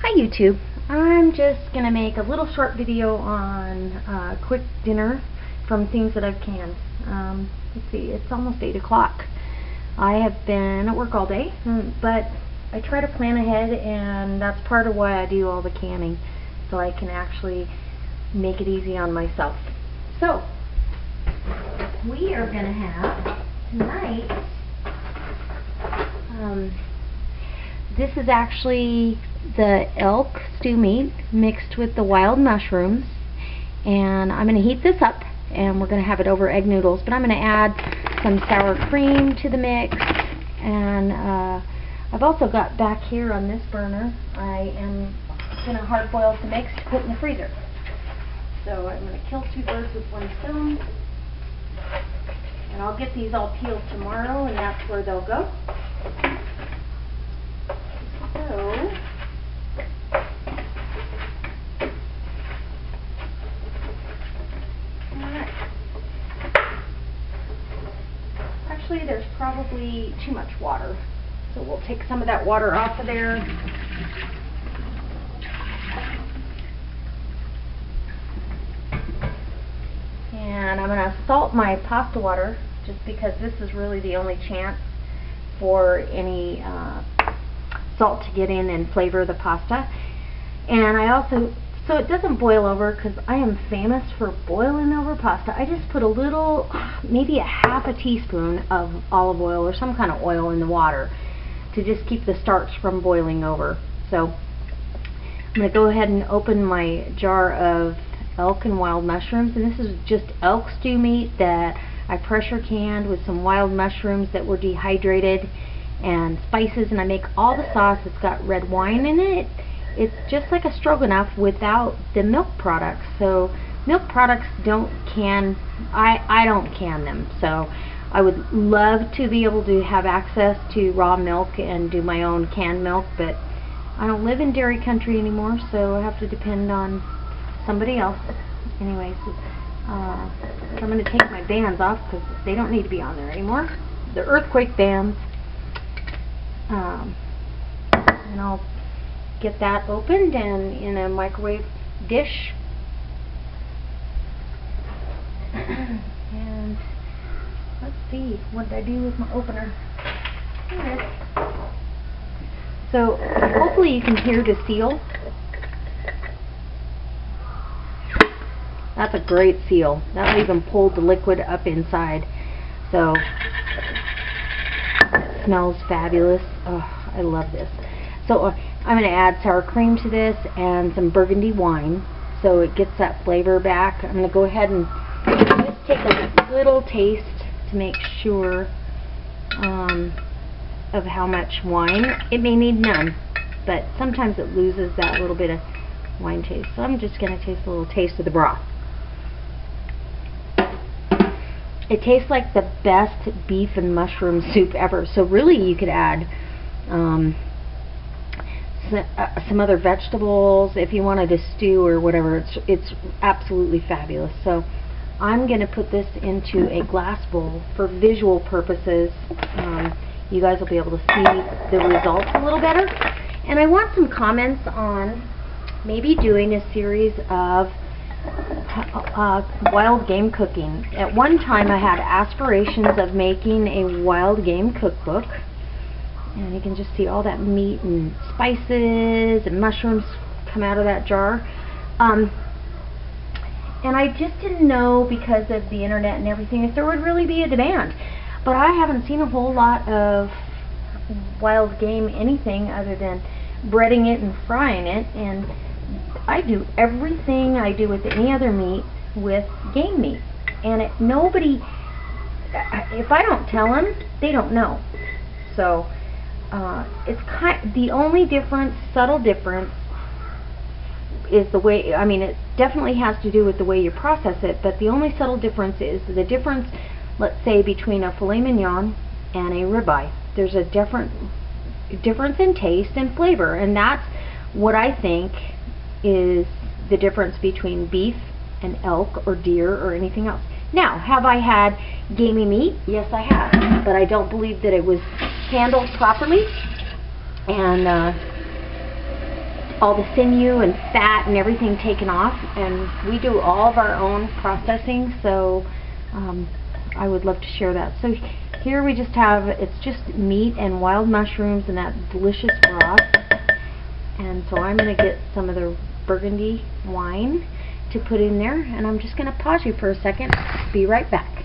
Hi YouTube. I'm just going to make a little short video on quick dinner from things that I've canned. Let's see, it's almost 8 o'clock. I have been at work all day, but I try to plan ahead, and that's part of why I do all the canning, so I can actually make it easy on myself. So, we are going to have tonight, this is actually the elk stew meat mixed with the wild mushrooms, and I'm going to heat this up and we're going to have it over egg noodles, but I'm going to add some sour cream to the mix, and I've also got back here on this burner, I am going to hard boil some eggs to put in the freezer. So I'm going to kill two birds with one stone, and I'll get these all peeled tomorrow, and that's where they'll go. So, actually there's probably too much water, so we'll take some of that water off of there. And I'm going to salt my pasta water, just because this is really the only chance for any salt to get in and flavor the pasta. And I also, so it doesn't boil over, because I am famous for boiling over pasta, I just put a little, maybe a half a teaspoon of olive oil or some kind of oil in the water to just keep the starch from boiling over. So I'm going to go ahead and open my jar of elk and wild mushrooms, and this is just elk stew meat that I pressure canned with some wild mushrooms that were dehydrated and spices, and I make all the sauce. It's got red wine in it. It's just like a stroganoff without the milk products. So milk products don't can, I don't can them, so I would love to be able to have access to raw milk and do my own canned milk, but I don't live in dairy country anymore, so I have to depend on somebody else. Anyways, so I'm going to take my bands off because they don't need to be on there anymore. The earthquake bands. And I'll get that opened and in a microwave dish. And let's see, what did I do with my opener? Here. So hopefully you can hear the seal. That's a great seal. That'll even pull the liquid up inside. So it smells fabulous. Oh, I love this. So I'm going to add sour cream to this and some burgundy wine, so it gets that flavor back. I'm going to go ahead and just take a little taste to make sure of how much wine. It may need none, but sometimes it loses that little bit of wine taste. So I'm just going to taste a little taste of the broth. It tastes like the best beef and mushroom soup ever. So really you could add some other vegetables if you wanted to stew or whatever. It's absolutely fabulous. So I'm going to put this into a glass bowl for visual purposes. You guys will be able to see the results a little better. And I want some comments on maybe doing a series of wild game cooking. At one time I had aspirations of making a wild game cookbook, and you can just see all that meat and spices and mushrooms come out of that jar. And I just didn't know, because of the internet and everything, if there would really be a demand. But I haven't seen a whole lot of wild game anything other than breading it and frying it, and I do everything I do with any other meat with game meat, and nobody, if I don't tell them, they don't know. So it's the only difference, subtle difference, is the way, I mean, it definitely has to do with the way you process it, but the only subtle difference is the difference, let's say, between a filet mignon and a ribeye. There's a difference in taste and flavor, and that's what I think is the difference between beef and elk or deer or anything else. Now, have I had gamey meat? Yes, I have, but I don't believe that it was handled properly, and all the sinew and fat and everything taken off, and we do all of our own processing, so I would love to share that. So here we just have, it's just meat and wild mushrooms and that delicious broth. And so I'm going to get some of the burgundy wine to put in there, and I'm just going to pause you for a second. Be right back.